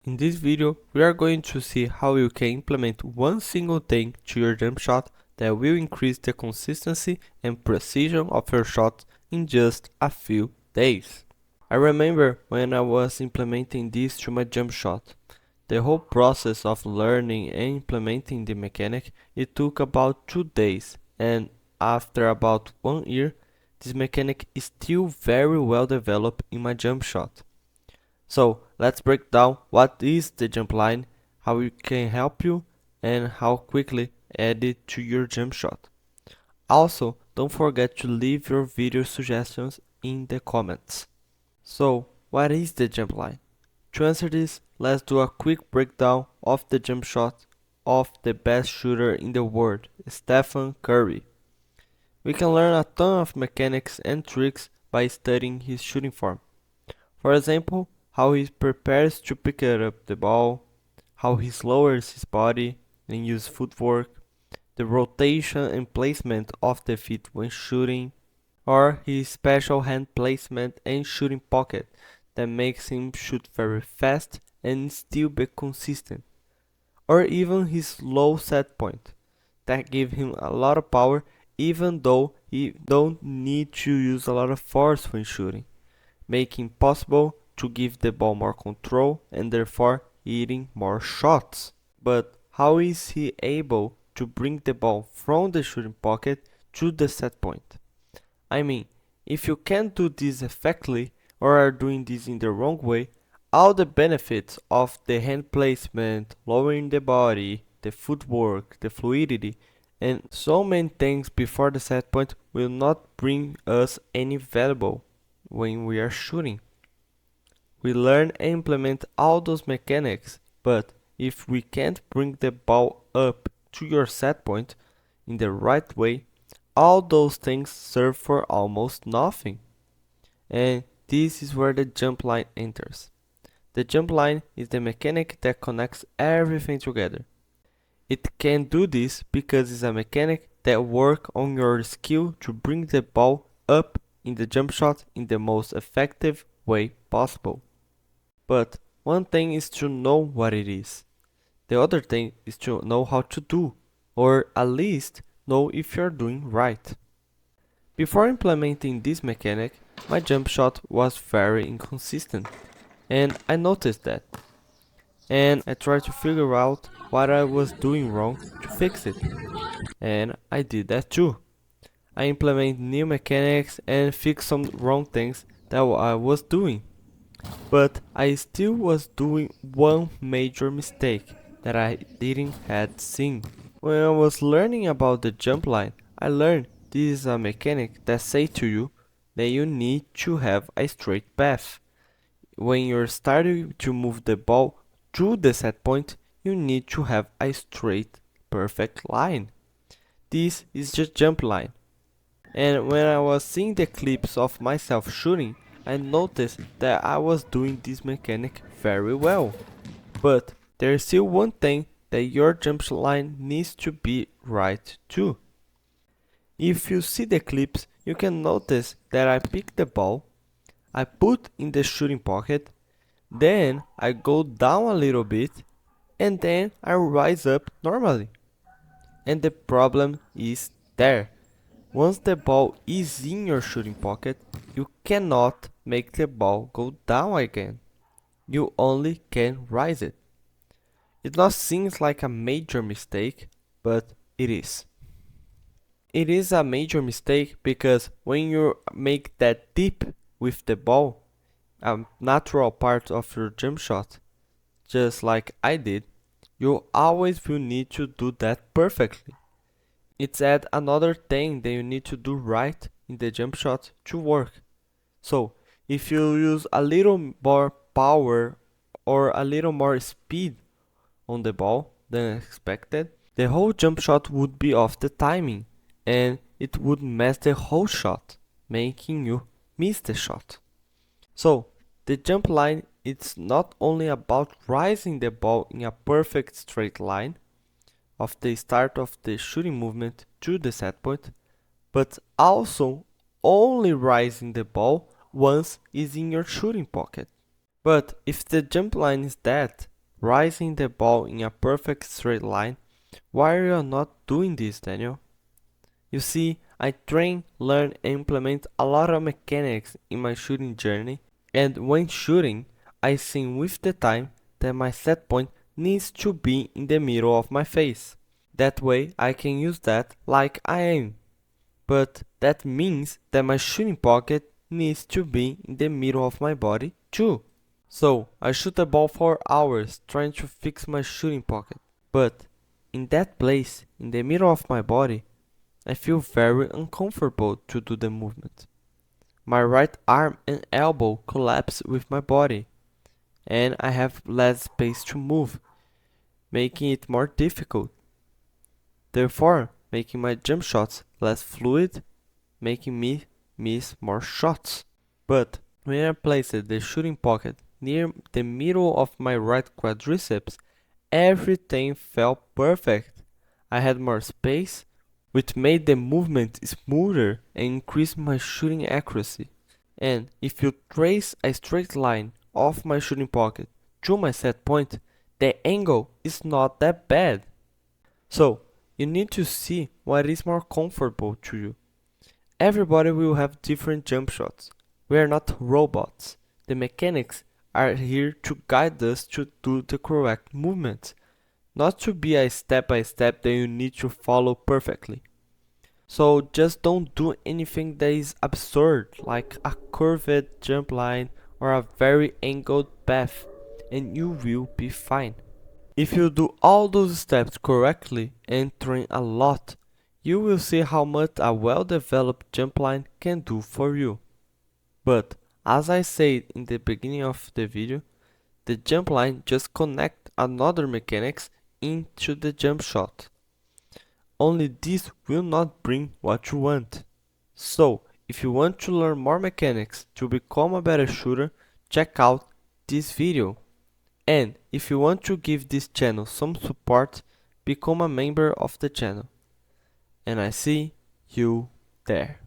In this video, we are going to see how you can implement one single thing to your jump shot that will increase the consistency and precision of your shot in just a few days. I remember when I was implementing this to my jump shot. The whole process of learning and implementing the mechanic, it took about 2 days, and after about 1 year, this mechanic is still very well developed in my jump shot. So let's break down what is the Jumpline, how it can help you, and how quickly add it to your jump shot. Also, don't forget to leave your video suggestions in the comments. So, what is the Jumpline? To answer this, let's do a quick breakdown of the jump shot of the best shooter in the world, Stephen Curry. We can learn a ton of mechanics and tricks by studying his shooting form. For example, how he prepares to pick up the ball, how he lowers his body and uses footwork, the rotation and placement of the feet when shooting, or his special hand placement and shooting pocket that makes him shoot very fast and still be consistent, or even his low set point that give him a lot of power even though he don't need to use a lot of force when shooting, making possible to give the ball more control and therefore hitting more shots. But how is he able to bring the ball from the shooting pocket to the set point? I mean, if you can't do this effectively or are doing this in the wrong way, all the benefits of the hand placement, lowering the body, the footwork, the fluidity, and so many things before the set point will not bring us any valuable when we are shooting. We learn and implement all those mechanics, but if we can't bring the ball up to your set point in the right way, all those things serve for almost nothing. And this is where the jump line enters. The jump line is the mechanic that connects everything together. It can do this because it's a mechanic that works on your skill to bring the ball up in the jump shot in the most effective way possible. But one thing is to know what it is. The other thing is to know how to do, or at least know if you're doing right. Before implementing this mechanic, my jump shot was very inconsistent, and I noticed that. And I tried to figure out what I was doing wrong to fix it. And I did that too. I implemented new mechanics and fixed some wrong things that I was doing. But I still was doing one major mistake that I didn't had seen. When I was learning about the jump line, I learned this is a mechanic that say to you that you need to have a straight path. When you're starting to move the ball to the set point, you need to have a straight, perfect line. This is the jump line. And when I was seeing the clips of myself shooting, I noticed that I was doing this mechanic very well. But there is still one thing that your jump line needs to be right too. If you see the clips, you can notice that I pick the ball, I put in the shooting pocket, then I go down a little bit, and then I rise up normally. And the problem is there. Once the ball is in your shooting pocket, you cannot make the ball go down again. You only can rise it. It not seems like a major mistake, but it is. It is a major mistake because when you make that dip with the ball, a natural part of your jump shot, just like I did, you always will need to do that perfectly. It's add another thing that you need to do right in the jump shot to work. So, if you use a little more power or a little more speed on the ball than expected, the whole jump shot would be off the timing and it would mess the whole shot, making you miss the shot. So, the jump line it's not only about rising the ball in a perfect straight line of the start of the shooting movement to the set point, but also only rising the ball once is in your shooting pocket. But if the jump line is that, rising the ball in a perfect straight line. Why are you not doing this, Daniel? You see, I train, learn and implement a lot of mechanics in my shooting journey, and when shooting, I see with the time that my set point needs to be in the middle of my face. That way I can use that like I am. But that means that my shooting pocket needs to be in the middle of my body too. So I shoot the ball for hours trying to fix my shooting pocket. But in that place, in the middle of my body, I feel very uncomfortable to do the movement. My right arm and elbow collapse with my body, and I have less space to move, making it more difficult, therefore making my jump shots less fluid, making me miss more shots. But when I placed the shooting pocket near the middle of my right quadriceps, everything felt perfect. I had more space, which made the movement smoother and increased my shooting accuracy. And if you trace a straight line off my shooting pocket to my set point, the angle is not that bad. So, you need to see what is more comfortable to you. Everybody will have different jump shots. We are not robots. The mechanics are here to guide us to do the correct movements, not to be a step by step that you need to follow perfectly. So just don't do anything that is absurd, like a curved jump line or a very angled path, and you will be fine. If you do all those steps correctly and train a lot, you will see how much a well-developed jump line can do for you. But, as I said in the beginning of the video, the jump line just connects another mechanics into the jump shot. Only this will not bring what you want. So, if you want to learn more mechanics to become a better shooter, check out this video. And if you want to give this channel some support, become a member of the channel. And I see you there.